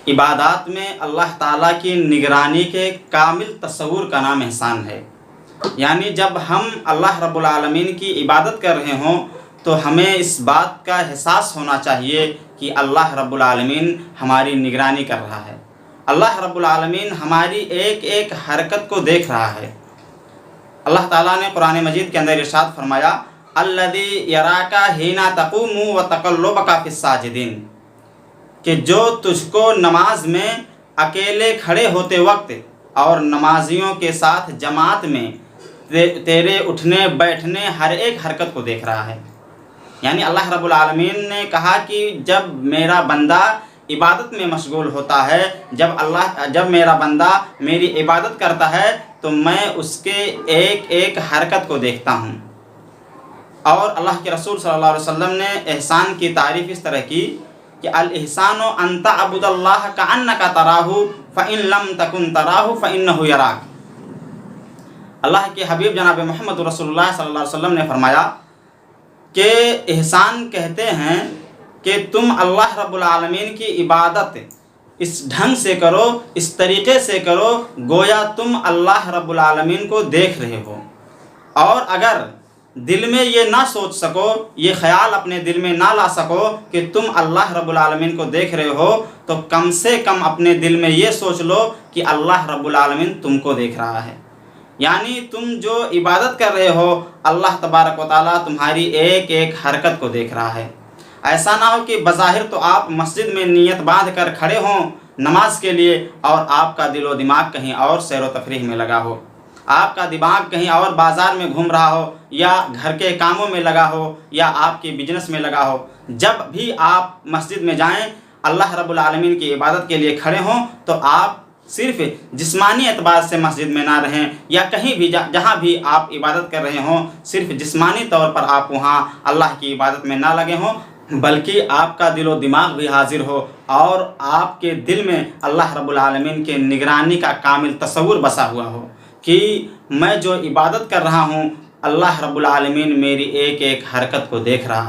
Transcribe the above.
عبادات میں اللہ تعالیٰ کی نگرانی کے کامل تصور کا نام احسان ہے۔ یعنی جب ہم اللہ رب العالمین کی عبادت کر رہے ہوں تو ہمیں اس بات کا احساس ہونا چاہیے کہ اللہ رب العالمین ہماری نگرانی کر رہا ہے، اللہ رب العالمین ہماری ایک ایک حرکت کو دیکھ رہا ہے۔ اللہ تعالیٰ نے قرآن مجید کے اندر ارشاد فرمایا الذی یراک حین تقوم وتقلبک فی الساجدین، کہ جو تجھ کو نماز میں اکیلے کھڑے ہوتے وقت اور نمازیوں کے ساتھ جماعت میں تیرے اٹھنے بیٹھنے ہر ایک حرکت کو دیکھ رہا ہے۔ یعنی اللہ رب العالمین نے کہا کہ جب میرا بندہ عبادت میں مشغول ہوتا ہے، جب میرا بندہ میری عبادت کرتا ہے تو میں اس کے ایک ایک حرکت کو دیکھتا ہوں۔ اور اللہ کے رسول صلی اللہ علیہ وسلم نے احسان کی تعریف اس طرح کی کہ الاحسان ان تعبد اللہ کأنک تراہ فإن لم تکن تراہ فإنہ یراک۔ اللہ کے حبیب جناب محمد رسول اللہ صلی اللہ علیہ وسلم نے فرمایا کہ احسان کہتے ہیں کہ تم اللہ رب العالمین کی عبادت اس ڈھنگ سے کرو، اس طریقے سے کرو گویا تم اللہ رب العالمین کو دیکھ رہے ہو، اور اگر دل میں یہ نہ سوچ سکو، یہ خیال اپنے دل میں نہ لا سکو کہ تم اللہ رب العالمین کو دیکھ رہے ہو، تو کم سے کم اپنے دل میں یہ سوچ لو کہ اللہ رب العالمین تم کو دیکھ رہا ہے۔ یعنی تم جو عبادت کر رہے ہو اللہ تبارک و تعالیٰ تمہاری ایک ایک حرکت کو دیکھ رہا ہے۔ ایسا نہ ہو کہ بظاہر تو آپ مسجد میں نیت باندھ کر کھڑے ہوں نماز کے لیے اور آپ کا دل و دماغ کہیں اور سیر و تفریح میں لگا ہو، آپ کا دماغ کہیں اور بازار میں گھوم رہا ہو، یا گھر کے کاموں میں لگا ہو، یا آپ کی بزنس میں لگا ہو۔ جب بھی آپ مسجد میں جائیں اللہ رب العالمین کی عبادت کے لیے کھڑے ہوں تو آپ صرف جسمانی اعتبار سے مسجد میں نہ رہیں، یا کہیں بھی جہاں بھی آپ عبادت کر رہے ہوں صرف جسمانی طور پر آپ وہاں اللہ کی عبادت میں نہ لگے ہوں، بلکہ آپ کا دل و دماغ بھی حاضر ہو اور آپ کے دل میں اللہ رب العالمین کے نگرانی کا کامل تصور بسا ہوا ہو کہ میں جو عبادت کر رہا ہوں اللہ رب العالمین میری ایک ایک حرکت کو دیکھ رہا ہے۔